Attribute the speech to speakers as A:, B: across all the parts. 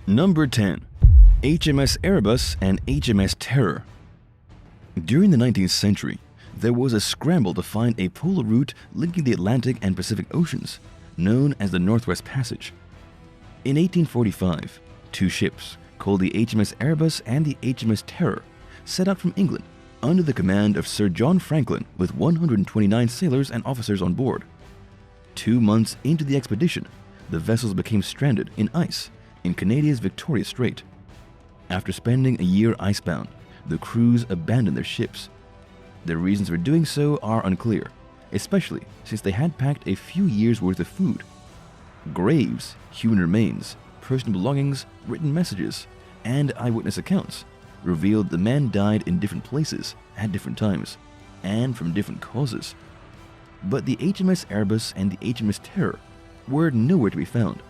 A: Number 10. HMS Erebus and HMS Terror. During the 19th century, there was a scramble to find a polar route linking the Atlantic and Pacific Oceans, known as the Northwest Passage. In 1845, two ships, called the HMS Erebus and the HMS Terror, set out from England under the command of Sir John Franklin with 129 sailors and officers on board. 2 months into the expedition, the vessels became stranded in ice in Canada's Victoria Strait. After spending a year icebound, the crews abandoned their ships. Their reasons for doing so are unclear, especially since they had packed a few years' worth of food. Graves, human remains, personal belongings, written messages, and eyewitness accounts revealed the men died in different places at different times and from different causes. But the HMS Erebus and the HMS Terror were nowhere to be found,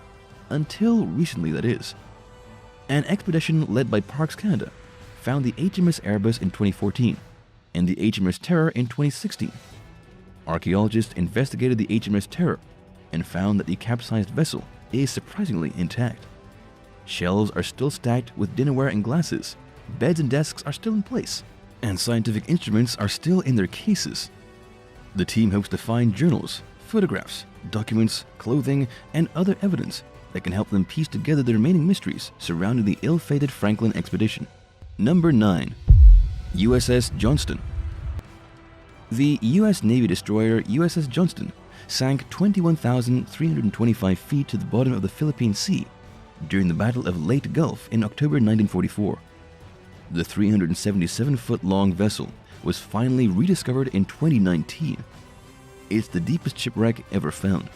A: until recently that is. An expedition led by Parks Canada found the HMS Erebus in 2014 and the HMS Terror in 2016. Archaeologists investigated the HMS Terror and found that the capsized vessel is surprisingly intact. Shelves are still stacked with dinnerware and glasses, beds and desks are still in place, and scientific instruments are still in their cases. The team hopes to find journals, photographs, documents, clothing, and other evidence that can help them piece together the remaining mysteries surrounding the ill-fated Franklin expedition. Number 9. USS Johnston. The U.S. Navy destroyer USS Johnston sank 21,325 feet to the bottom of the Philippine Sea during the Battle of Leyte Gulf in October 1944. The 377-foot-long vessel was finally rediscovered in 2019. It's the deepest shipwreck ever found.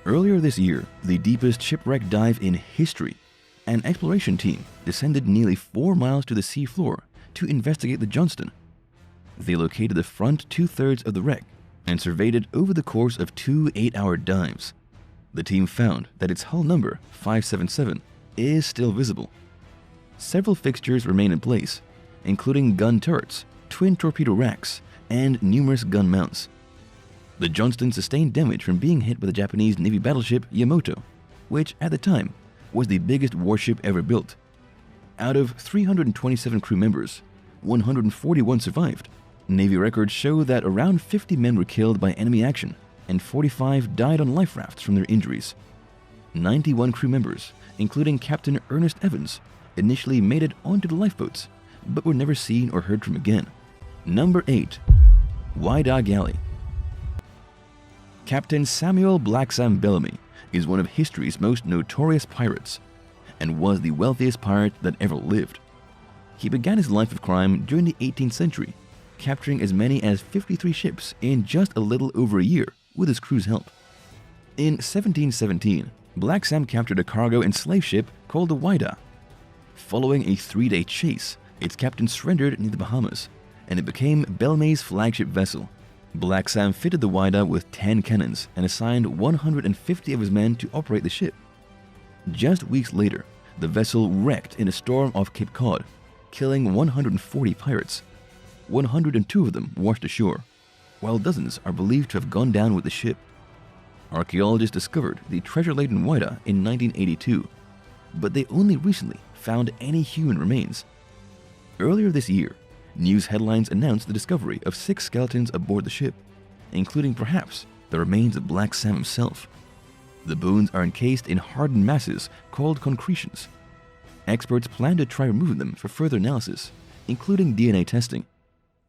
A: Earlier this year, the deepest shipwreck dive in history, an exploration team descended nearly 4 miles to the sea floor to investigate the Johnston. They located the front 2/3 of the wreck and surveyed it over the course of 2 8-hour dives. The team found that its hull number, 577, is still visible. Several fixtures remain in place, including gun turrets, twin torpedo racks, and numerous gun mounts. The Johnston sustained damage from being hit by the Japanese Navy battleship Yamato, which at the time was the biggest warship ever built. Out of 327 crew members, 141 survived. Navy records show that around 50 men were killed by enemy action, and 45 died on life rafts from their injuries. 91 crew members, including Captain Ernest Evans, initially made it onto the lifeboats, but were never seen or heard from again. Number 8. Whydah Gally. Captain Samuel Black Sam Bellamy is one of history's most notorious pirates, and was the wealthiest pirate that ever lived. He began his life of crime during the 18th century, capturing as many as 53 ships in just a little over a year with his crew's help. In 1717, Black Sam captured a cargo and slave ship called the Whydah. Following a 3-day chase, its captain surrendered near the Bahamas, and it became Bellamy's flagship vessel. Black Sam fitted the Whydah with 10 cannons and assigned 150 of his men to operate the ship. Just weeks later, the vessel wrecked in a storm off Cape Cod, killing 140 pirates. 102 of them washed ashore, while dozens are believed to have gone down with the ship. Archaeologists discovered the treasure-laden Whydah in 1982, but they only recently found any human remains. Earlier this year, news headlines announced the discovery of 6 skeletons aboard the ship, including perhaps the remains of Black Sam himself. The bones are encased in hardened masses called concretions. Experts plan to try removing them for further analysis, including DNA testing.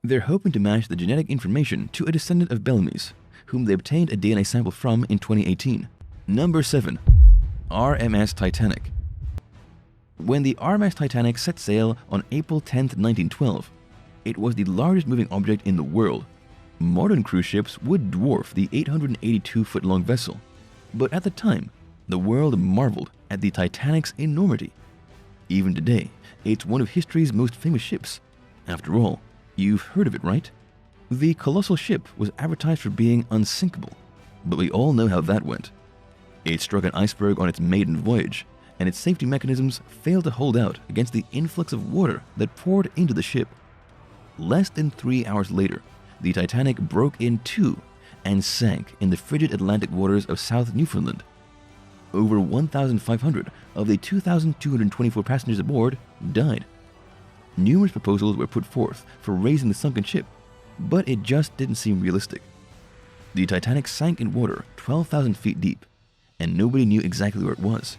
A: They're hoping to match the genetic information to a descendant of Bellamy's, whom they obtained a DNA sample from in 2018. Number 7. RMS Titanic. When the RMS Titanic set sail on April 10, 1912, it was the largest moving object in the world. Modern cruise ships would dwarf the 882-foot-long vessel, but at the time, the world marveled at the Titanic's enormity. Even today, it's one of history's most famous ships. After all, you've heard of it, right? The colossal ship was advertised for being unsinkable, but we all know how that went. It struck an iceberg on its maiden voyage, and its safety mechanisms failed to hold out against the influx of water that poured into the ship. Less than 3 hours later, the Titanic broke in two and sank in the frigid Atlantic waters of South Newfoundland. Over 1,500 of the 2,224 passengers aboard died. Numerous proposals were put forth for raising the sunken ship, but it just didn't seem realistic. The Titanic sank in water 12,000 feet deep, and nobody knew exactly where it was.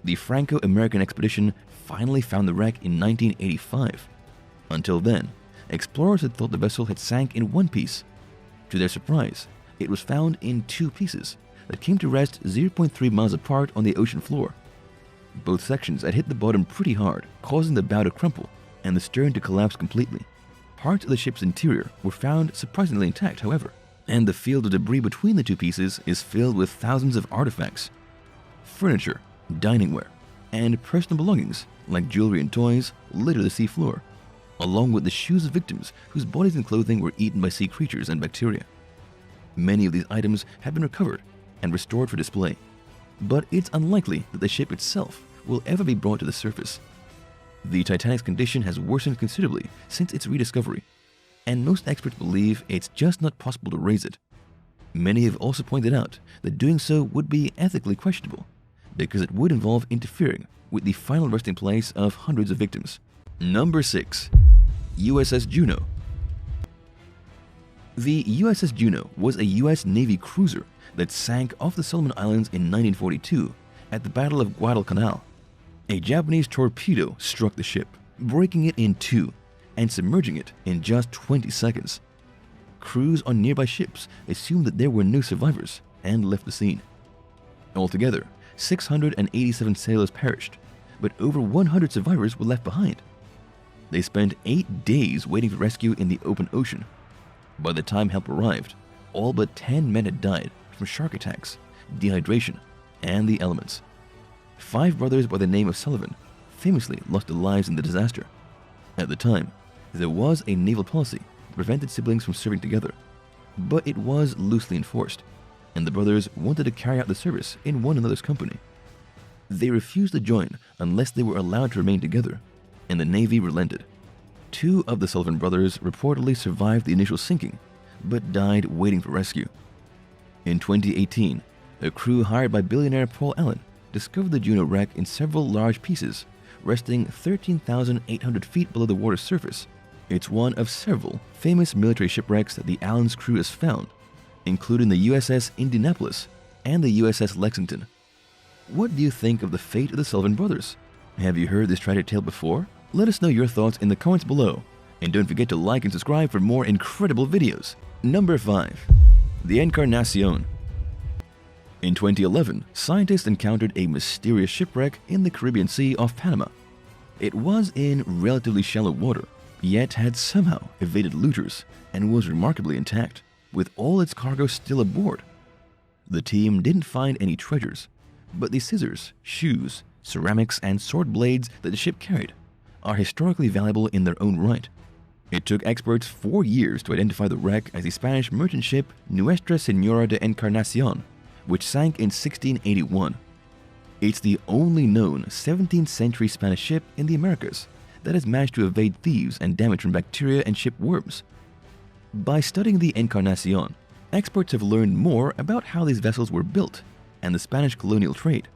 A: The Franco-American expedition finally found the wreck in 1985. Until then, explorers had thought the vessel had sank in one piece. To their surprise, it was found in two pieces that came to rest 0.3 miles apart on the ocean floor. Both sections had hit the bottom pretty hard, causing the bow to crumple and the stern to collapse completely. Parts of the ship's interior were found surprisingly intact, however, and the field of debris between the two pieces is filled with thousands of artifacts. Furniture, diningware, and personal belongings like jewelry and toys litter the seafloor, along with the shoes of victims whose bodies and clothing were eaten by sea creatures and bacteria. Many of these items have been recovered and restored for display, but it's unlikely that the ship itself will ever be brought to the surface. The Titanic's condition has worsened considerably since its rediscovery, and most experts believe it's just not possible to raise it. Many have also pointed out that doing so would be ethically questionable, because it would involve interfering with the final resting place of hundreds of victims. Number 6. USS Juneau. The USS Juneau was a US Navy cruiser that sank off the Solomon Islands in 1942 at the Battle of Guadalcanal. A Japanese torpedo struck the ship, breaking it in two and submerging it in just 20 seconds. Crews on nearby ships assumed that there were no survivors and left the scene. Altogether, 687 sailors perished, but over 100 survivors were left behind. They spent 8 days waiting for rescue in the open ocean. By the time help arrived, all but 10 men had died from shark attacks, dehydration, and the elements. 5 brothers by the name of Sullivan famously lost their lives in the disaster. At the time, there was a naval policy that prevented siblings from serving together, but it was loosely enforced, and the brothers wanted to carry out the service in one another's company. They refused to join unless they were allowed to remain together, and the Navy relented. 2 of the Sullivan brothers reportedly survived the initial sinking, but died waiting for rescue. In 2018, a crew hired by billionaire Paul Allen discovered the Juneau wreck in several large pieces, resting 13,800 feet below the water's surface. It's one of several famous military shipwrecks that the Allen's crew has found, including the USS Indianapolis and the USS Lexington. What do you think of the fate of the Sullivan brothers? Have you heard this tragic tale before? Let us know your thoughts in the comments below, and don't forget to like and subscribe for more incredible videos. Number 5. The Encarnacion. In 2011, scientists encountered a mysterious shipwreck in the Caribbean Sea off Panama. It was in relatively shallow water, yet had somehow evaded looters and was remarkably intact, with all its cargo still aboard. The team didn't find any treasures, but the scissors, shoes, ceramics, and sword blades that the ship carried are historically valuable in their own right. It took experts 4 years to identify the wreck as the Spanish merchant ship Nuestra Señora de Encarnacion, which sank in 1681. It's the only known 17th century Spanish ship in the Americas that has managed to evade thieves and damage from bacteria and ship worms. By studying the Encarnacion, experts have learned more about how these vessels were built and the Spanish colonial trade.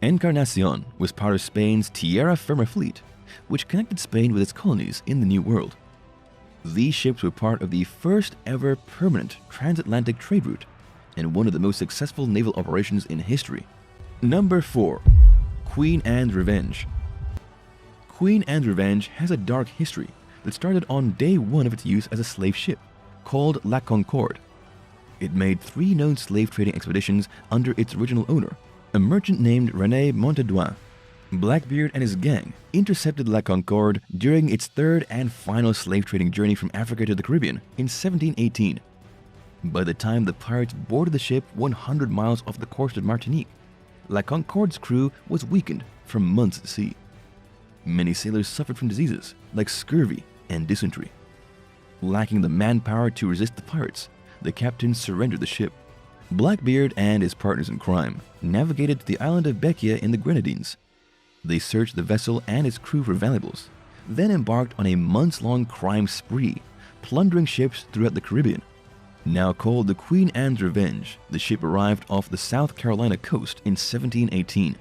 A: Encarnacion was part of Spain's Tierra Firma fleet, which connected Spain with its colonies in the New World. These ships were part of the first ever permanent transatlantic trade route and one of the most successful naval operations in history. Number 4. Queen Anne's Revenge. Queen Anne's Revenge has a dark history that started on day 1 of its use as a slave ship, called La Concorde. It made 3 known slave trading expeditions under its original owner, a merchant named René Montaudoin. Blackbeard and his gang intercepted La Concorde during its 3rd and final slave trading journey from Africa to the Caribbean in 1718. By the time the pirates boarded the ship 100 miles off the coast of Martinique, La Concorde's crew was weakened from months at sea. Many sailors suffered from diseases like scurvy and dysentery. Lacking the manpower to resist the pirates, the captain surrendered the ship. Blackbeard and his partners in crime navigated to the island of Bekia in the Grenadines. They searched the vessel and its crew for valuables, then embarked on a months-long crime spree, plundering ships throughout the Caribbean. Now called the Queen Anne's Revenge, the ship arrived off the South Carolina coast in 1718.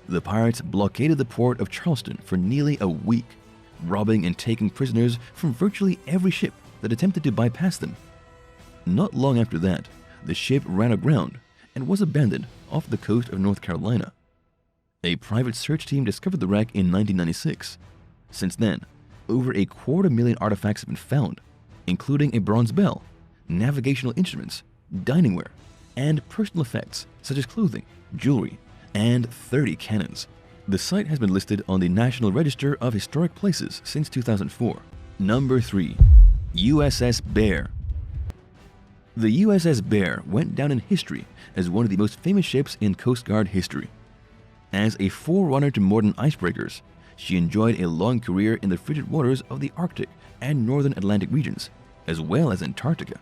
A: The pirates blockaded the port of Charleston for nearly a week, robbing and taking prisoners from virtually every ship that attempted to bypass them. Not long after that, the ship ran aground and was abandoned off the coast of North Carolina. A private search team discovered the wreck in 1996. Since then, over 250,000 artifacts have been found, including a bronze bell, navigational instruments, diningware, and personal effects such as clothing, jewelry, and 30 cannons. The site has been listed on the National Register of Historic Places since 2004. Number 3. USS Bear. The USS Bear went down in history as one of the most famous ships in Coast Guard history. As a forerunner to modern icebreakers, she enjoyed a long career in the frigid waters of the Arctic and northern Atlantic regions, as well as Antarctica.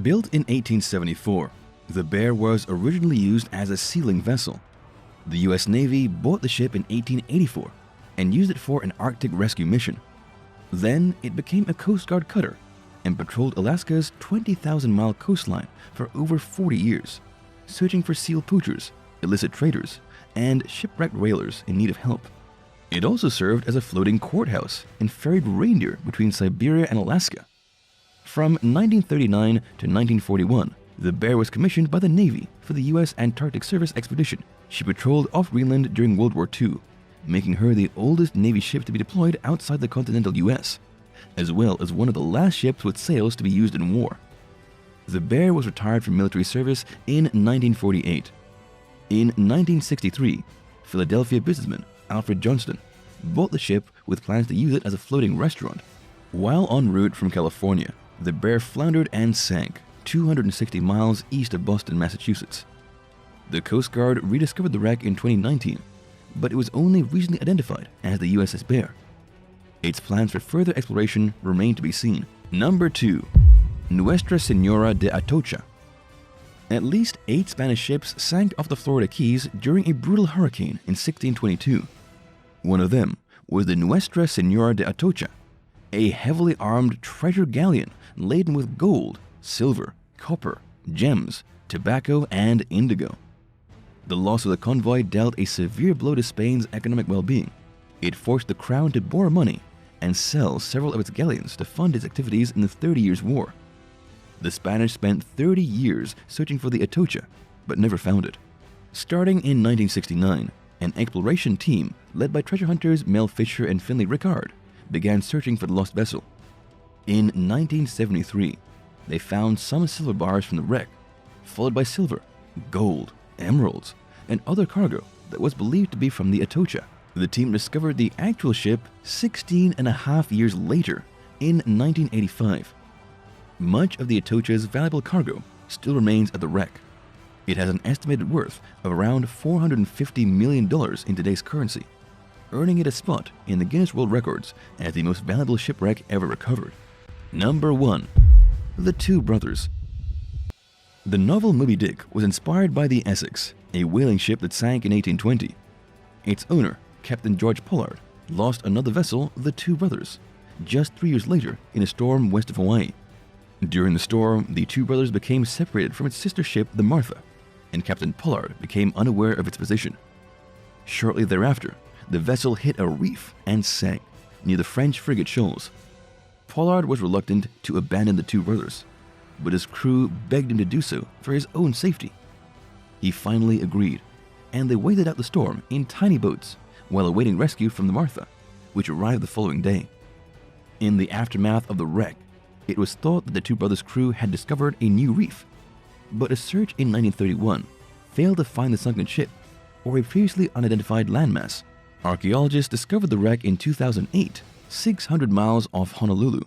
A: Built in 1874, the Bear was originally used as a sealing vessel. The U.S. Navy bought the ship in 1884 and used it for an Arctic rescue mission. Then it became a Coast Guard cutter and patrolled Alaska's 20,000-mile coastline for over 40 years, searching for seal poachers, illicit traders, and shipwrecked whalers in need of help. It also served as a floating courthouse and ferried reindeer between Siberia and Alaska. From 1939 to 1941, the Bear was commissioned by the Navy for the U.S. Antarctic Service expedition. She patrolled off Greenland during World War II, making her the oldest Navy ship to be deployed outside the continental U.S., as well as one of the last ships with sails to be used in war. The Bear was retired from military service in 1948. In 1963, Philadelphia businessman Alfred Johnston bought the ship with plans to use it as a floating restaurant. While en route from California, the Bear floundered and sank 260 miles east of Boston, Massachusetts. The Coast Guard rediscovered the wreck in 2019, but it was only recently identified as the USS Bear. Its plans for further exploration remain to be seen. Number 2. Nuestra Señora de Atocha. At least 8 Spanish ships sank off the Florida Keys during a brutal hurricane in 1622. One of them was the Nuestra Señora de Atocha, a heavily armed treasure galleon laden with gold, silver, copper, gems, tobacco, and indigo. The loss of the convoy dealt a severe blow to Spain's economic well-being. It forced the crown to borrow money and sell several of its galleons to fund its activities in the 30 Years' War. The Spanish spent 30 years searching for the Atocha, but never found it. Starting in 1969, an exploration team led by treasure hunters Mel Fisher and Finley Rickard began searching for the lost vessel. In 1973, they found some silver bars from the wreck, followed by silver, gold, emeralds, and other cargo that was believed to be from the Atocha. The team discovered the actual ship 16.5 years later, in 1985. Much of the Atocha's valuable cargo still remains at the wreck. It has an estimated worth of around $450 million in today's currency, earning it a spot in the Guinness World Records as the most valuable shipwreck ever recovered. Number 1. The Two Brothers. The novel Moby Dick was inspired by the Essex, a whaling ship that sank in 1820. Its owner, Captain George Pollard, lost another vessel, the Two Brothers, just 3 years later in a storm west of Hawaii. During the storm, the Two Brothers became separated from its sister ship, the Martha, and Captain Pollard became unaware of its position. Shortly thereafter, the vessel hit a reef and sank near the French frigate Shoals. Pollard was reluctant to abandon the Two Brothers, but his crew begged him to do so for his own safety. He finally agreed, and they waited out the storm in tiny boats while awaiting rescue from the Martha, which arrived the following day. In the aftermath of the wreck, it was thought that the Two Brothers' crew had discovered a new reef, but a search in 1931 failed to find the sunken ship or a previously unidentified landmass. Archaeologists discovered the wreck in 2008, 600 miles off Honolulu.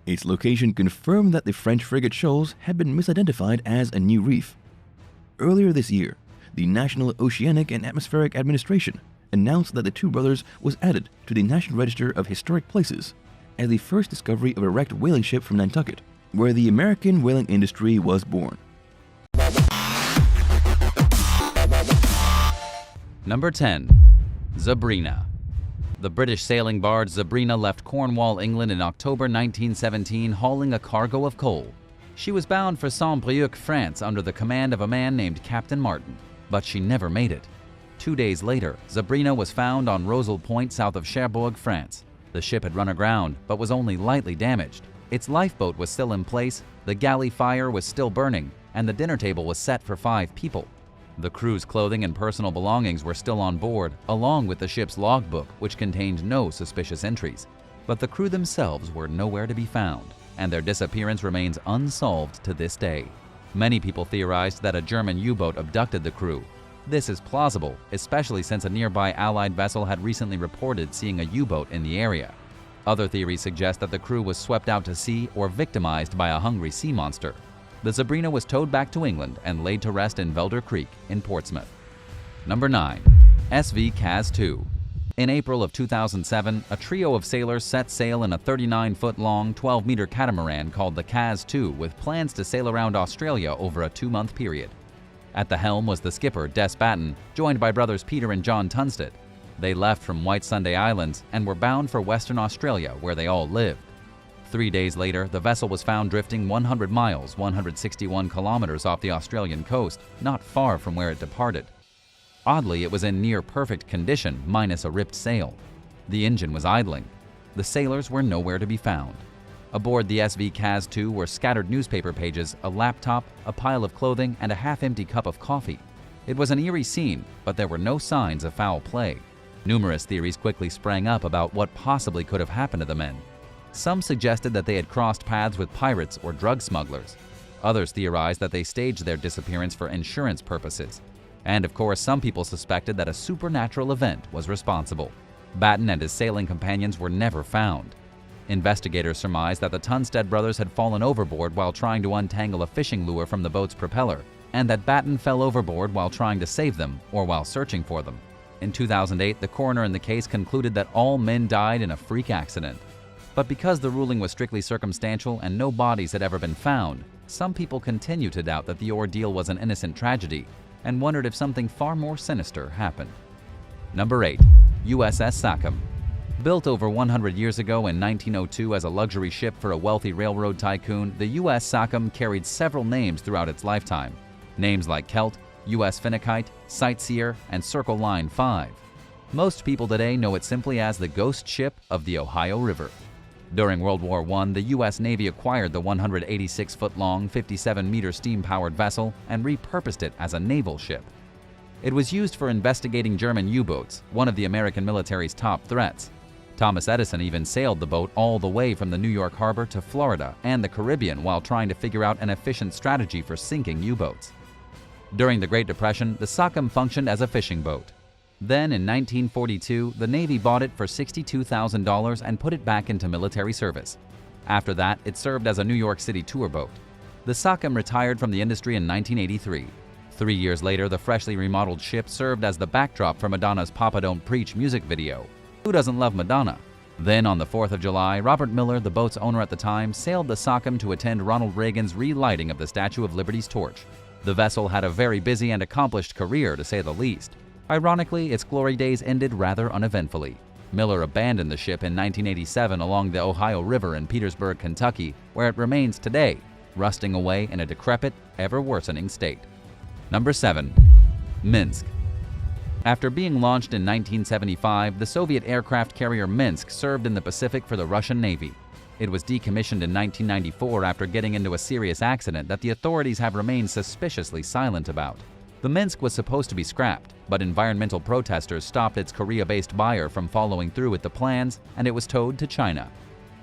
A: Its location confirmed that the French frigate Shoals had been misidentified as a new reef. Earlier this year, the National Oceanic and Atmospheric Administration announced that the Two Brothers was added to the National Register of Historic Places as the first discovery of a wrecked whaling ship from Nantucket, where the American whaling industry was born.
B: Number 10. Sabrina. The British sailing barge Sabrina left Cornwall, England in October 1917 hauling a cargo of coal. She was bound for Saint-Brieuc, France under the command of a man named Captain Martin, but she never made it. 2 days later, Sabrina was found on Rosal Point south of Cherbourg, France. The ship had run aground, but was only lightly damaged. Its lifeboat was still in place, the galley fire was still burning, and the dinner table was set for 5 people. The crew's clothing and personal belongings were still on board, along with the ship's logbook, which contained no suspicious entries. But the crew themselves were nowhere to be found, and their disappearance remains unsolved to this day. Many people theorized that a German U-boat abducted the crew. This is plausible, especially since a nearby Allied vessel had recently reported seeing a U-boat in the area. Other theories suggest that the crew was swept out to sea or victimized by a hungry sea monster. The Sabrina was towed back to England and laid to rest in Velder Creek in Portsmouth. Number 9. SV Caz II. In April of 2007, a trio of sailors set sail in a 39-foot-long, 12-meter catamaran called the Caz II with plans to sail around Australia over a 2-month period. At the helm was the skipper, Des Batten, joined by brothers Peter and John Tunstead. They left from White Sunday Islands and were bound for Western Australia, where they all lived. 3 days later, the vessel was found drifting 100 miles, 161 kilometers off the Australian coast, not far from where it departed. Oddly, it was in near-perfect condition, minus a ripped sail. The engine was idling. The sailors were nowhere to be found. Aboard the SV Caz II were scattered newspaper pages, a laptop, a pile of clothing, and a half-empty cup of coffee. It was an eerie scene, but there were no signs of foul play. Numerous theories quickly sprang up about what possibly could have happened to the men. Some suggested that they had crossed paths with pirates or drug smugglers. Others theorized that they staged their disappearance for insurance purposes. And of course, some people suspected that a supernatural event was responsible. Batten and his sailing companions were never found. Investigators surmised that the Tunstead brothers had fallen overboard while trying to untangle a fishing lure from the boat's propeller, and that Batten fell overboard while trying to save them or while searching for them. In 2008, the coroner in the case concluded that all men died in a freak accident. But because the ruling was strictly circumstantial and no bodies had ever been found, some people continue to doubt that the ordeal was an innocent tragedy and wondered if something far more sinister happened. Number 8. USS Sunken. Built over 100 years ago in 1902 as a luxury ship for a wealthy railroad tycoon, the U.S. Sunken carried several names throughout its lifetime. Names like Celt, U.S. Finnegate, Sightseer, and Circle Line 5. Most people today know it simply as the ghost ship of the Ohio River. During World War I, the U.S. Navy acquired the 186-foot-long, 57-meter steam-powered vessel and repurposed it as a naval ship. It was used for investigating German U-boats, one of the American military's top threats. Thomas Edison even sailed the boat all the way from the New York harbor to Florida and the Caribbean while trying to figure out an efficient strategy for sinking U-boats. During the Great Depression, the Sunken functioned as a fishing boat. Then, in 1942, the Navy bought it for $62,000 and put it back into military service. After that, it served as a New York City tour boat. The Sunken retired from the industry in 1983. 3 years later, the freshly remodeled ship served as the backdrop for Madonna's Papa Don't Preach music video. Who doesn't love Madonna? Then, on the 4th of July, Robert Miller, the boat's owner at the time, sailed the Sunken to attend Ronald Reagan's relighting of the Statue of Liberty's torch. The vessel had a very busy and accomplished career, to say the least. Ironically, its glory days ended rather uneventfully. Miller abandoned the ship in 1987 along the Ohio River in Petersburg, Kentucky, where it remains today, rusting away in a decrepit, ever-worsening state. Number 7. Minsk. After being launched in 1975, the Soviet aircraft carrier Minsk served in the Pacific for the Russian Navy. It was decommissioned in 1994 after getting into a serious accident that the authorities have remained suspiciously silent about. The Minsk was supposed to be scrapped, but environmental protesters stopped its Korea-based buyer from following through with the plans, and it was towed to China.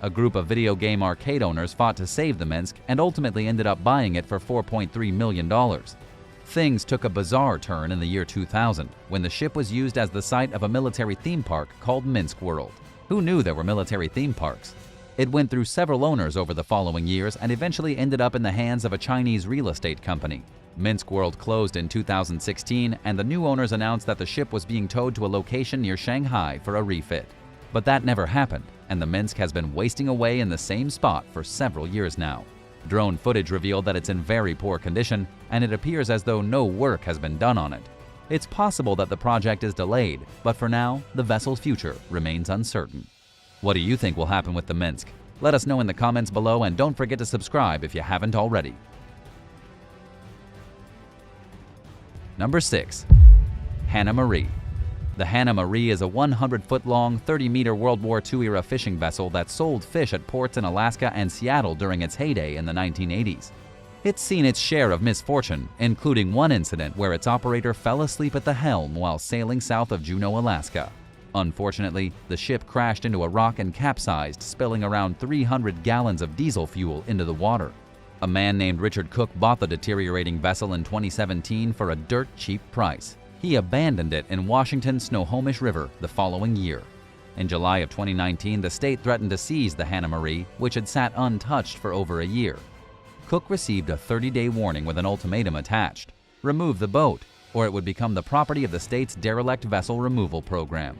B: A group of video game arcade owners fought to save the Minsk and ultimately ended up buying it for $4.3 million. Things took a bizarre turn in the year 2000, when the ship was used as the site of a military theme park called Minsk World. Who knew there were military theme parks? It went through several owners over the following years and eventually ended up in the hands of a Chinese real estate company. Minsk World closed in 2016, and the new owners announced that the ship was being towed to a location near Shanghai for a refit. But that never happened, and the Minsk has been wasting away in the same spot for several years now. Drone footage revealed that it's in very poor condition, and it appears as though no work has been done on it. It's possible that the project is delayed, but for now, the vessel's future remains uncertain. What do you think will happen with the Minsk? Let us know in the comments below, and don't forget to subscribe if you haven't already. Number 6. Hannah Marie. The Hannah Marie is a 100-foot-long, 30-meter World War II-era fishing vessel that sold fish at ports in Alaska and Seattle during its heyday in the 1980s. It's seen its share of misfortune, including one incident where its operator fell asleep at the helm while sailing south of Juneau, Alaska. Unfortunately, the ship crashed into a rock and capsized, spilling around 300 gallons of diesel fuel into the water. A man named Richard Cook bought the deteriorating vessel in 2017 for a dirt cheap price. He abandoned it in Washington's Snohomish River the following year. In July of 2019, the state threatened to seize the Hannah Marie, which had sat untouched for over a year. Cook received a 30-day warning with an ultimatum attached: remove the boat, or it would become the property of the state's derelict vessel removal program.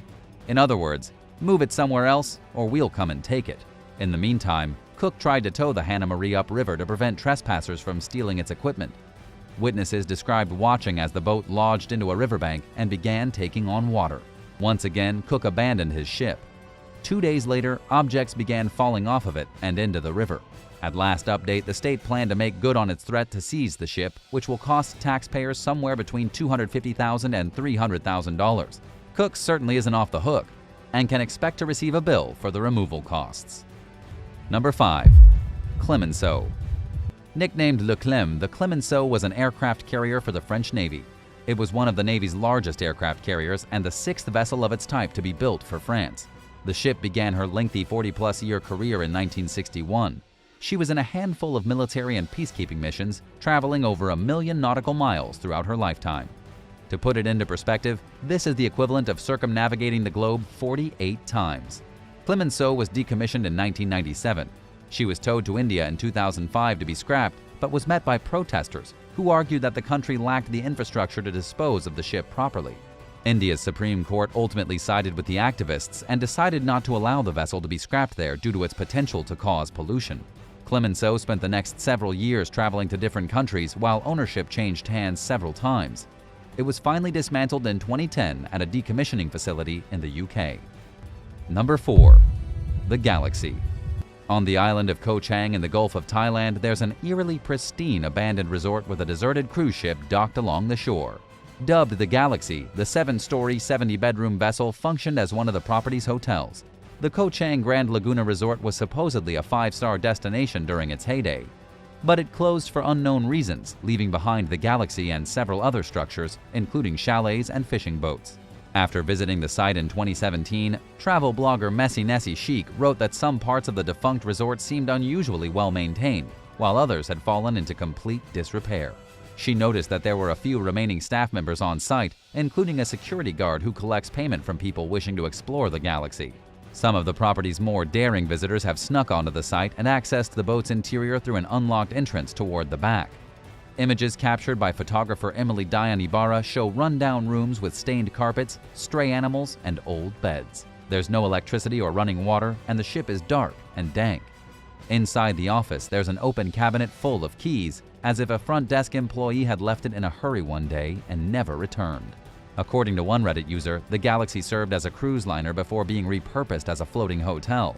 B: In other words, move it somewhere else, or we'll come and take it. In the meantime, Cook tried to tow the Hannah Marie upriver to prevent trespassers from stealing its equipment. Witnesses described watching as the boat lodged into a riverbank and began taking on water. Once again, Cook abandoned his ship. 2 days later, objects began falling off of it and into the river. At last update, the state planned to make good on its threat to seize the ship, which will cost taxpayers somewhere between $250,000 and $300,000. Cook certainly isn't off the hook and can expect to receive a bill for the removal costs. Number 5. Clemenceau. Nicknamed Le Clem, the Clemenceau was an aircraft carrier for the French Navy. It was one of the Navy's largest aircraft carriers and the 6th vessel of its type to be built for France. The ship began her lengthy 40-plus year career in 1961. She was in a handful of military and peacekeeping missions, traveling over 1 million nautical miles throughout her lifetime. To put it into perspective, this is the equivalent of circumnavigating the globe 48 times. Clemenceau was decommissioned in 1997. She was towed to India in 2005 to be scrapped, but was met by protesters who argued that the country lacked the infrastructure to dispose of the ship properly. India's Supreme Court ultimately sided with the activists and decided not to allow the vessel to be scrapped there due to its potential to cause pollution. Clemenceau spent the next several years traveling to different countries while ownership changed hands several times. It was finally dismantled in 2010 at a decommissioning facility in the UK. Number 4. The Galaxy. On the island of Koh Chang in the Gulf of Thailand, there's an eerily pristine abandoned resort with a deserted cruise ship docked along the shore. Dubbed the Galaxy, the 7-story, 70-bedroom vessel functioned as one of the property's hotels. The Koh Chang Grand Laguna Resort was supposedly a 5-star destination during its heyday, but it closed for unknown reasons, leaving behind the Galaxy and several other structures, including chalets and fishing boats. After visiting the site in 2017, travel blogger Messy Nessie Chic wrote that some parts of the defunct resort seemed unusually well maintained, while others had fallen into complete disrepair. She noticed that there were a few remaining staff members on site, including a security guard who collects payment from people wishing to explore the Galaxy. Some of the property's more daring visitors have snuck onto the site and accessed the boat's interior through an unlocked entrance toward the back. Images captured by photographer Emily Diane Ibarra show run-down rooms with stained carpets, stray animals, and old beds. There's no electricity or running water, and the ship is dark and dank. Inside the office, there's an open cabinet full of keys, as if a front desk employee had left it in a hurry one day and never returned. According to one Reddit user, the Galaxy served as a cruise liner before being repurposed as a floating hotel.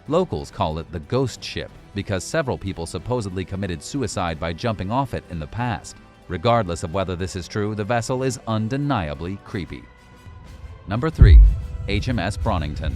B: Locals call it the ghost ship because several people supposedly committed suicide by jumping off it in the past. Regardless of whether this is true, the vessel is undeniably creepy. Number 3. HMS Bronington.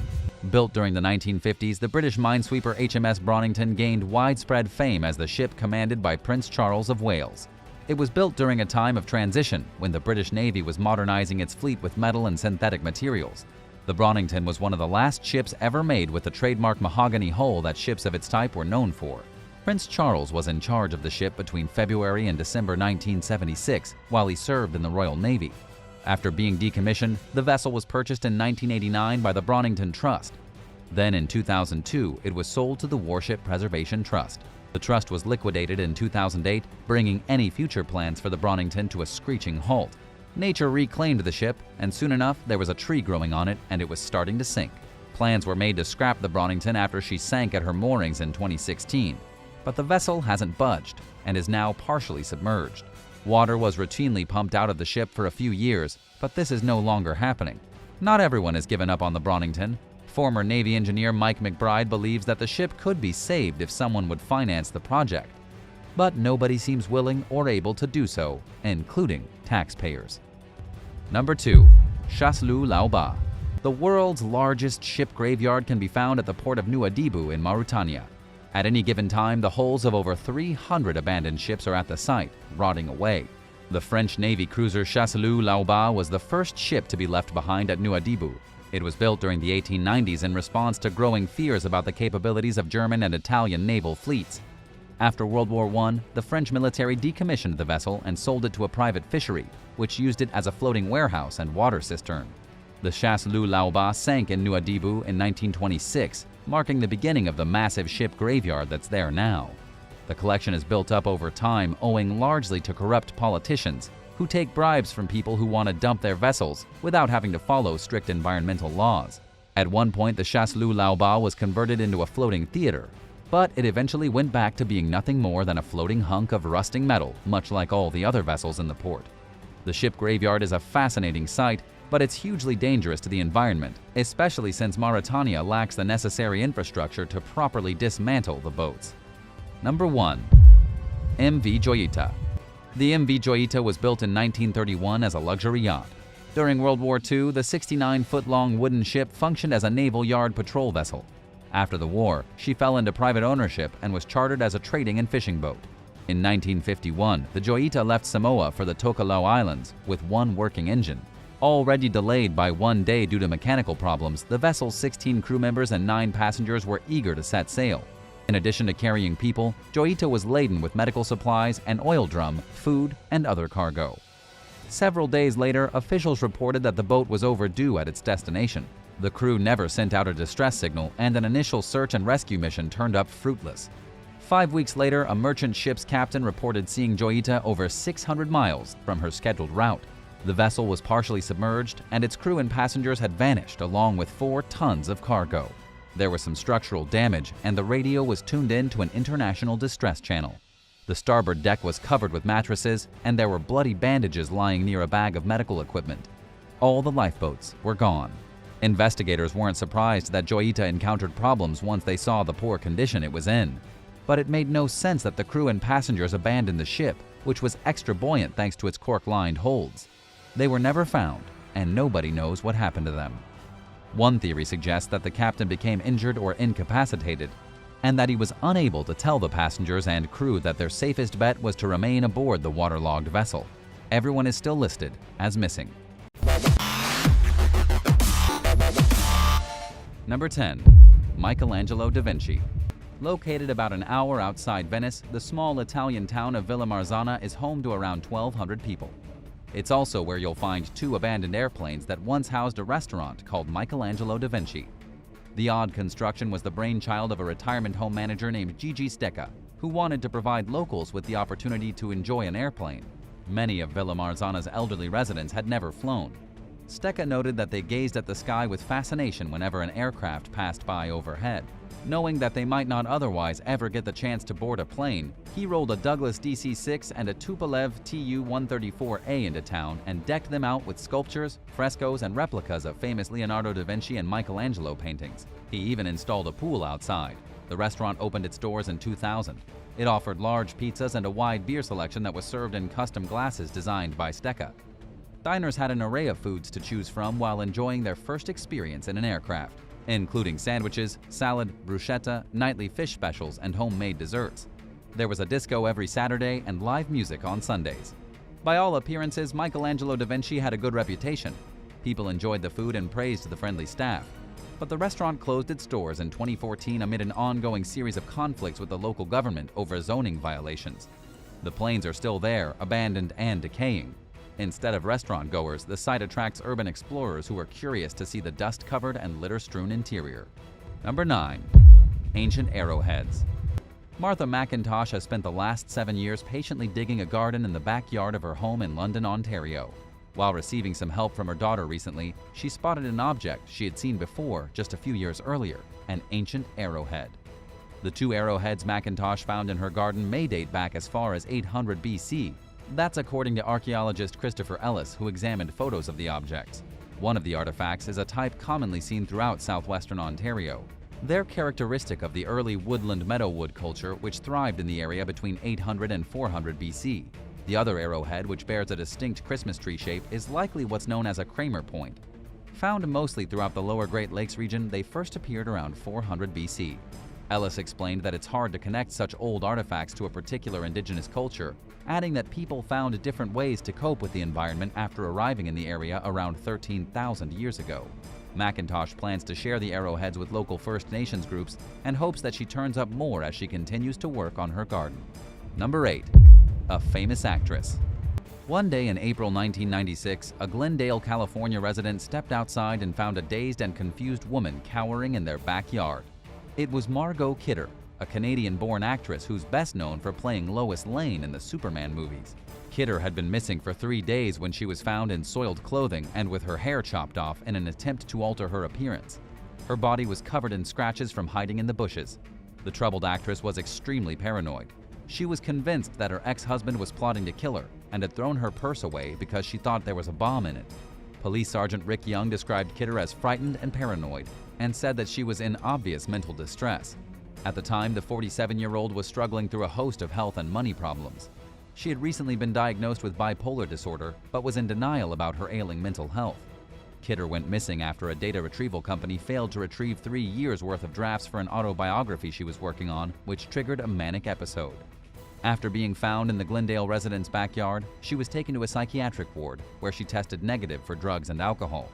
B: Built during the 1950s, the British minesweeper HMS Bronington gained widespread fame as the ship commanded by Prince Charles of Wales. It was built during a time of transition when the British Navy was modernizing its fleet with metal and synthetic materials. The Bronington was one of the last ships ever made with the trademark mahogany hull that ships of its type were known for. Prince Charles was in charge of the ship between February and December 1976 while he served in the Royal Navy. After being decommissioned, the vessel was purchased in 1989 by the Bronington Trust. Then in 2002, it was sold to the Warship Preservation Trust. The trust was liquidated in 2008, bringing any future plans for the Bronington to a screeching halt. Nature reclaimed the ship, and soon enough there was a tree growing on it and it was starting to sink. Plans were made to scrap the Bronington after she sank at her moorings in 2016. But the vessel hasn't budged and is now partially submerged. Water was routinely pumped out of the ship for a few years, but this is no longer happening. Not everyone has given up on the Bronington. Former Navy engineer Mike McBride believes that the ship could be saved if someone would finance the project. But nobody seems willing or able to do so, including taxpayers. Number 2. Chasseloup-Lauba. The world's largest ship graveyard can be found at the port of Nouadhibou in Mauritania. At any given time, the hulls of over 300 abandoned ships are at the site, rotting away. The French Navy cruiser Chasseloup-Lauba was the first ship to be left behind at Nouadhibou. It was built during the 1890s in response to growing fears about the capabilities of German and Italian naval fleets. After World War I, the French military decommissioned the vessel and sold it to a private fishery, which used it as a floating warehouse and water cistern. The Chasseloup-Lauba sank in Nouadhibou in 1926, marking the beginning of the massive ship graveyard that's there now. The collection is built up over time, owing largely to corrupt politicians who take bribes from people who want to dump their vessels without having to follow strict environmental laws. At one point, the Chasseloup-Lauba was converted into a floating theater, but it eventually went back to being nothing more than a floating hunk of rusting metal, much like all the other vessels in the port. The ship graveyard is a fascinating sight, but it's hugely dangerous to the environment, especially since Mauritania lacks the necessary infrastructure to properly dismantle the boats. Number 1. MV Joyita. The MV Joyita was built in 1931 as a luxury yacht. During World War II, the 69-foot-long wooden ship functioned as a naval yard patrol vessel. After the war, she fell into private ownership and was chartered as a trading and fishing boat. In 1951, the Joyita left Samoa for the Tokelau Islands with one working engine. Already delayed by 1 day due to mechanical problems, the vessel's 16 crew members and 9 passengers were eager to set sail. In addition to carrying people, Joyita was laden with medical supplies, an oil drum, food, and other cargo. Several days later, officials reported that the boat was overdue at its destination. The crew never sent out a distress signal, and an initial search and rescue mission turned up fruitless. 5 weeks later, a merchant ship's captain reported seeing Joyita over 600 miles from her scheduled route. The vessel was partially submerged, and its crew and passengers had vanished along with 4 tons of cargo. There was some structural damage, and the radio was tuned in to an international distress channel. The starboard deck was covered with mattresses, and there were bloody bandages lying near a bag of medical equipment. All the lifeboats were gone. Investigators weren't surprised that Joyita encountered problems once they saw the poor condition it was in. But it made no sense that the crew and passengers abandoned the ship, which was extra buoyant thanks to its cork-lined holds. They were never found, and nobody knows what happened to them. One theory suggests that the captain became injured or incapacitated, and that he was unable to tell the passengers and crew that their safest bet was to remain aboard the waterlogged vessel. Everyone is still listed as missing. Number 10. Michelangelo da Vinci. Located about an hour outside Venice, the small Italian town of Villa Marzana is home to around 1,200 people. It's also where you'll find 2 abandoned airplanes that once housed a restaurant called Michelangelo da Vinci. The odd construction was the brainchild of a retirement home manager named Gigi Stecca, who wanted to provide locals with the opportunity to enjoy an airplane. Many of Villa Marzana's elderly residents had never flown. Stecca noted that they gazed at the sky with fascination whenever an aircraft passed by overhead. Knowing that they might not otherwise ever get the chance to board a plane, he rolled a Douglas DC-6 and a Tupolev Tu-134A into town and decked them out with sculptures, frescoes, and replicas of famous Leonardo da Vinci and Michelangelo paintings. He even installed a pool outside. The restaurant opened its doors in 2000. It offered large pizzas and a wide beer selection that was served in custom glasses designed by Stecca. Diners had an array of foods to choose from while enjoying their first experience in an aircraft, including sandwiches, salad, bruschetta, nightly fish specials, and homemade desserts. There was a disco every Saturday and live music on Sundays. By all appearances, Michelangelo da Vinci had a good reputation. People enjoyed the food and praised the friendly staff. But the restaurant closed its doors in 2014 amid an ongoing series of conflicts with the local government over zoning violations. The planes are still there, abandoned and decaying. Instead of restaurant goers, the site attracts urban explorers who are curious to see the dust-covered and litter-strewn interior. Number 9. Ancient arrowheads. Martha McIntosh has spent the last 7 years patiently digging a garden in the backyard of her home in London, Ontario. While receiving some help from her daughter recently, she spotted an object she had seen before just a few years earlier, an ancient arrowhead. The 2 arrowheads McIntosh found in her garden may date back as far as 800 BC. That's according to archaeologist Christopher Ellis, who examined photos of the objects. One of the artifacts is a type commonly seen throughout southwestern Ontario. They're characteristic of the early woodland meadowwood culture which thrived in the area between 800 and 400 BC. The other arrowhead, which bears a distinct Christmas tree shape, is likely what's known as a Kramer point. Found mostly throughout the lower Great Lakes region, they first appeared around 400 BC. Ellis explained that it's hard to connect such old artifacts to a particular indigenous culture, adding that people found different ways to cope with the environment after arriving in the area around 13,000 years ago. McIntosh plans to share the arrowheads with local First Nations groups and hopes that she turns up more as she continues to work on her garden. Number 8. A famous actress. One day in April 1996, a Glendale, California resident stepped outside and found a dazed and confused woman cowering in their backyard. It was Margot Kidder, a Canadian-born actress who's best known for playing Lois Lane in the Superman movies. Kidder had been missing for 3 days when she was found in soiled clothing and with her hair chopped off in an attempt to alter her appearance. Her body was covered in scratches from hiding in the bushes. The troubled actress was extremely paranoid. She was convinced that her ex-husband was plotting to kill her and had thrown her purse away because she thought there was a bomb in it. Police Sergeant Rick Young described Kidder as frightened and paranoid and said that she was in obvious mental distress. At the time, the 47-year-old was struggling through a host of health and money problems. She had recently been diagnosed with bipolar disorder but was in denial about her ailing mental health. Kidder went missing after a data retrieval company failed to retrieve 3 years' worth of drafts for an autobiography she was working on, which triggered a manic episode. After being found in the Glendale resident's backyard, she was taken to a psychiatric ward where she tested negative for drugs and alcohol.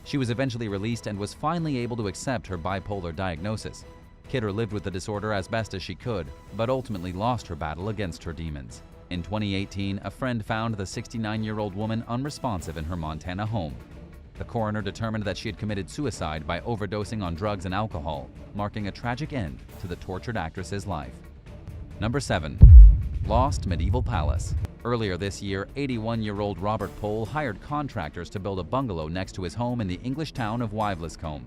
B: She was eventually released and was finally able to accept her bipolar diagnosis. Kidder lived with the disorder as best as she could, but ultimately lost her battle against her demons. In 2018, a friend found the 69-year-old woman unresponsive in her Montana home. The coroner determined that she had committed suicide by overdosing on drugs and alcohol, marking a tragic end to the tortured actress's life. Number 7. Lost Medieval Palace. Earlier this year, 81-year-old Robert Pole hired contractors to build a bungalow next to his home in the English town of Whydah.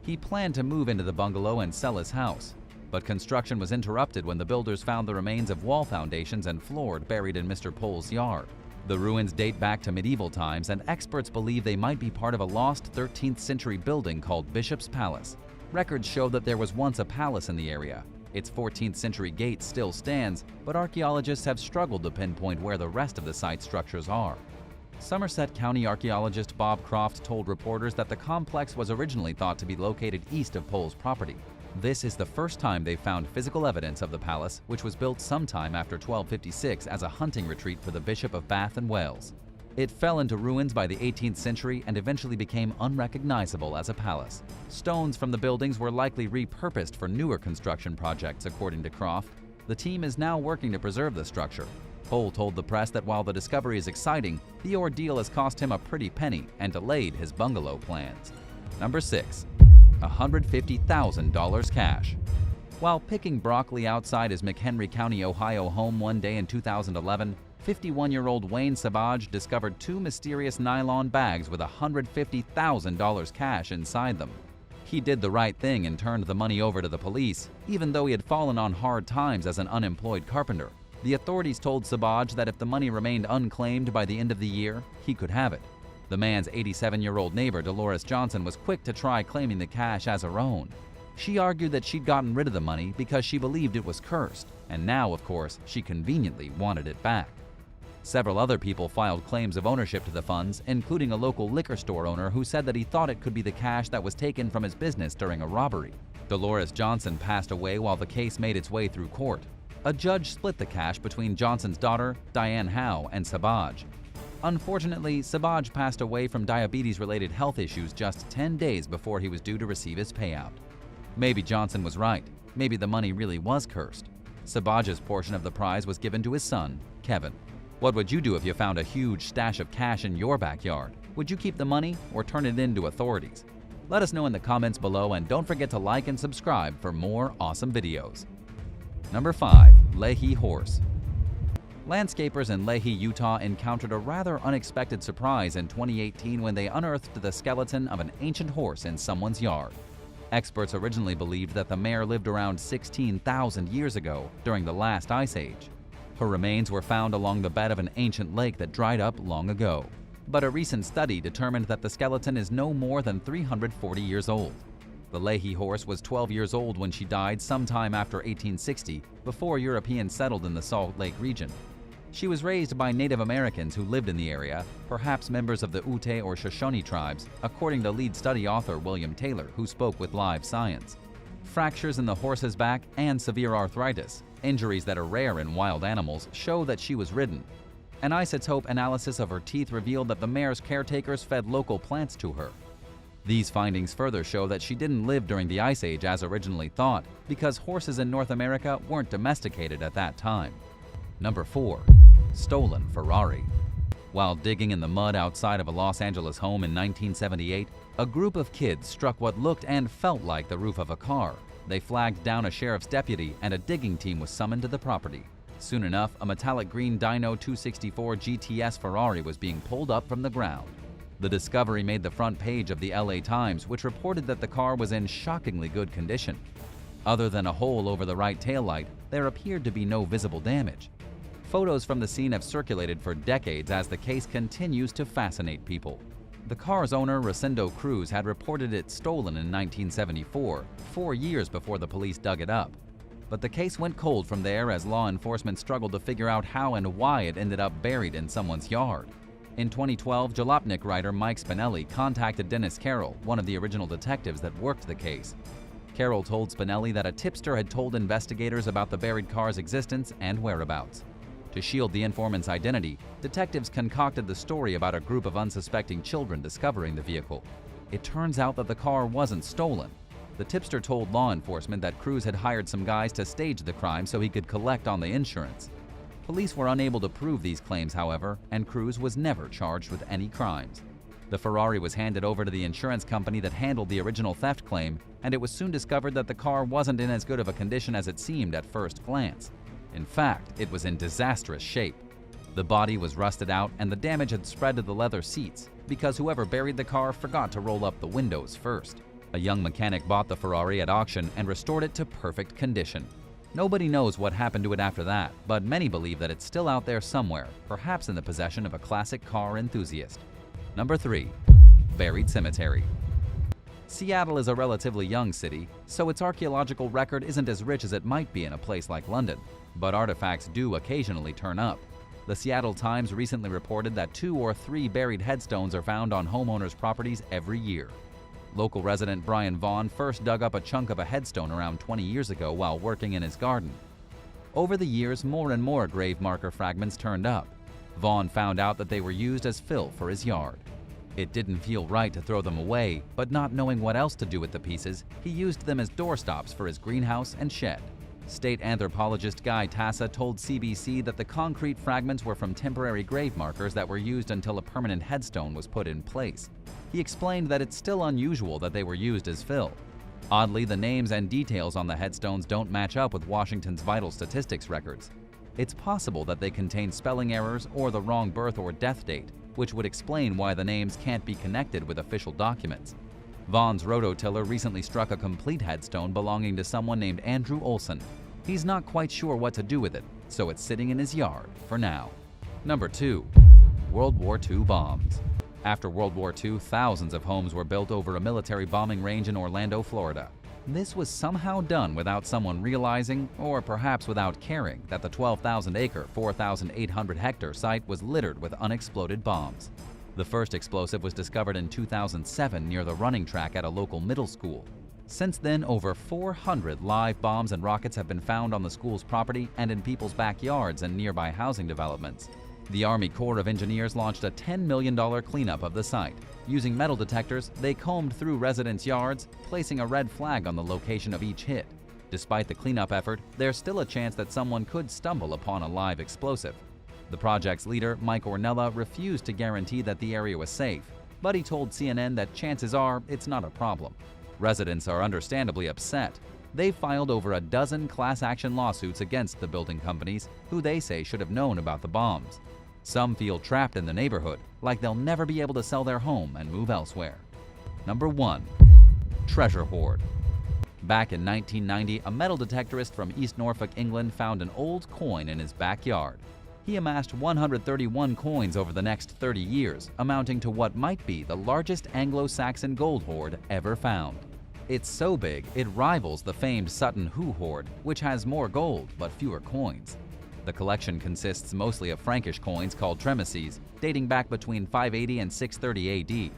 B: He planned to move into the bungalow and sell his house, but construction was interrupted when the builders found the remains of wall foundations and floor buried in Mr. Pole's yard. The ruins date back to medieval times, and experts believe they might be part of a lost 13th century building called Bishop's Palace. Records show that there was once a palace in the area. Its 14th century gate still stands, but archaeologists have struggled to pinpoint where the rest of the site's structures are. Somerset County archaeologist Bob Croft told reporters that the complex was originally thought to be located east of Pole's property. This is the first time they've found physical evidence of the palace, which was built sometime after 1256 as a hunting retreat for the Bishop of Bath and Wells. It fell into ruins by the 18th century and eventually became unrecognizable as a palace. Stones from the buildings were likely repurposed for newer construction projects, according to Croft. The team is now working to preserve the structure. Pole told the press that while the discovery is exciting, the ordeal has cost him a pretty penny and delayed his bungalow plans. Number 6. $150,000 cash. While picking broccoli outside his McHenry County, Ohio home one day in 2011, 51-year-old Wayne Savage discovered 2 mysterious nylon bags with $150,000 cash inside them. He did the right thing and turned the money over to the police, even though he had fallen on hard times as an unemployed carpenter. The authorities told Savage that if the money remained unclaimed by the end of the year, he could have it. The man's 87-year-old neighbor, Dolores Johnson, was quick to try claiming the cash as her own. She argued that she'd gotten rid of the money because she believed it was cursed, and now, of course, she conveniently wanted it back. Several other people filed claims of ownership to the funds, including a local liquor store owner who said that he thought it could be the cash that was taken from his business during a robbery. Dolores Johnson passed away while the case made its way through court. A judge split the cash between Johnson's daughter, Diane Howe, and Savage. Unfortunately, Savage passed away from diabetes-related health issues just 10 days before he was due to receive his payout. Maybe Johnson was right. Maybe the money really was cursed. Savage's portion of the prize was given to his son, Kevin. What would you do if you found a huge stash of cash in your backyard? Would you keep the money or turn it in to authorities? Let us know in the comments below, and don't forget to like and subscribe for more awesome videos. Number 5. Leahy Horse. Landscapers in Leahy, Utah encountered a rather unexpected surprise in 2018 when they unearthed the skeleton of an ancient horse in someone's yard. Experts originally believed that the mare lived around 16,000 years ago during the last ice age. Her remains were found along the bed of an ancient lake that dried up long ago. but a recent study determined that the skeleton is no more than 340 years old. The Leahy horse was 12 years old when she died sometime after 1860, before Europeans settled in the Salt Lake region. She was raised by Native Americans who lived in the area, perhaps members of the Ute or Shoshone tribes, according to lead study author William Taylor, who spoke with Live Science. Fractures in the horse's back and severe arthritis, injuries that are rare in wild animals, show that she was ridden. An isotope analysis of her teeth revealed that the mare's caretakers fed local plants to her. These findings further show that she didn't live during the Ice Age as originally thought, because horses in North America weren't domesticated at that time. Number 4. Stolen Ferrari. While digging in the mud outside of a Los Angeles home in 1978, a group of kids struck what looked and felt like the roof of a car. They flagged down a sheriff's deputy and a digging team was summoned to the property. Soon enough, a metallic green Dyno 264 GTS Ferrari was being pulled up from the ground. The discovery made the front page of the LA Times, which reported that the car was in shockingly good condition. Other than a hole over the right taillight, there appeared to be no visible damage. Photos from the scene have circulated for decades as the case continues to fascinate people. The car's owner, Rosendo Cruz, had reported it stolen in 1974, 4 years before the police dug it up. But the case went cold from there as law enforcement struggled to figure out how and why it ended up buried in someone's yard. In 2012, Jalopnik writer Mike Spinelli contacted Dennis Carroll, one of the original detectives that worked the case. Carroll told Spinelli that a tipster had told investigators about the buried car's existence and whereabouts. To shield the informant's identity, detectives concocted the story about a group of unsuspecting children discovering the vehicle. It turns out that the car wasn't stolen. The tipster told law enforcement that Cruz had hired some guys to stage the crime so he could collect on the insurance. Police were unable to prove these claims, however, and Cruz was never charged with any crimes. The Ferrari was handed over to the insurance company that handled the original theft claim, and it was soon discovered that the car wasn't in as good of a condition as it seemed at first glance. In fact, it was in disastrous shape. The body was rusted out and the damage had spread to the leather seats because whoever buried the car forgot to roll up the windows first. A young mechanic bought the Ferrari at auction and restored it to perfect condition. Nobody knows what happened to it after that, but many believe that it's still out there somewhere, perhaps in the possession of a classic car enthusiast. Number 3. Buried Cemetery. Seattle is a relatively young city, so its archaeological record isn't as rich as it might be in a place like London, but artifacts do occasionally turn up. The Seattle Times recently reported that 2 or 3 buried headstones are found on homeowners' properties every year. Local resident Brian Vaughn first dug up a chunk of a headstone around 20 years ago while working in his garden. Over the years, more and more grave marker fragments turned up. Vaughn found out that they were used as fill for his yard. It didn't feel right to throw them away, but not knowing what else to do with the pieces, he used them as doorstops for his greenhouse and shed. State anthropologist Guy Tassa told CBC that the concrete fragments were from temporary grave markers that were used until a permanent headstone was put in place. He explained that it's still unusual that they were used as fill. Oddly, the names and details on the headstones don't match up with Washington's vital statistics records. It's possible that they contain spelling errors or the wrong birth or death date, which would explain why the names can't be connected with official documents. Vaughn's rototiller recently struck a complete headstone belonging to someone named Andrew Olson. He's not quite sure what to do with it, so it's sitting in his yard for now. Number 2. World War II bombs. After World War II, thousands of homes were built over a military bombing range in Orlando, Florida. This was somehow done without someone realizing, or perhaps without caring, that the 12,000-acre, 4,800-hectare site was littered with unexploded bombs. The first explosive was discovered in 2007 near the running track at a local middle school. Since then, over 400 live bombs and rockets have been found on the school's property and in people's backyards and nearby housing developments. The Army Corps of Engineers launched a $10 million cleanup of the site. Using metal detectors, they combed through residents' yards, placing a red flag on the location of each hit. Despite the cleanup effort, there's still a chance that someone could stumble upon a live explosive. The project's leader, Mike Ornella, refused to guarantee that the area was safe, but he told CNN that chances are it's not a problem. Residents are understandably upset. They've filed over a dozen class action lawsuits against the building companies, who they say should have known about the bombs. Some feel trapped in the neighborhood, like they'll never be able to sell their home and move elsewhere. Number 1. Treasure hoard. Back in 1990, a metal detectorist from East Norfolk, England found an old coin in his backyard. He amassed 131 coins over the next 30 years, amounting to what might be the largest Anglo-Saxon gold hoard ever found. It's so big, it rivals the famed Sutton Hoo hoard, which has more gold but fewer coins. The collection consists mostly of Frankish coins called tremeces, dating back between 580 and 630 AD.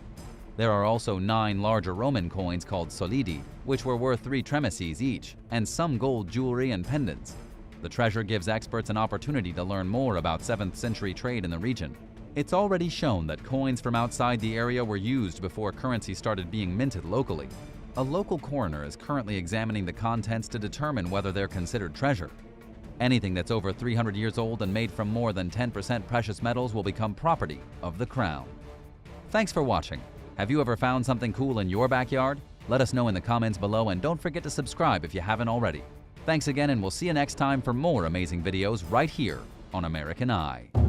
B: There are also 9 larger Roman coins called solidi, which were worth 3 tremeces each, and some gold jewelry and pendants. The treasure gives experts an opportunity to learn more about 7th century trade in the region. It's already shown that coins from outside the area were used before currency started being minted locally. A local coroner is currently examining the contents to determine whether they're considered treasure. Anything that's over 300 years old and made from more than 10% precious metals will become property of the Crown. Thanks for watching. Have you ever found something cool in your backyard? Let us know in the comments below, and don't forget to subscribe if you haven't already. Thanks again, and we'll see you next time for more amazing videos right here on American Eye.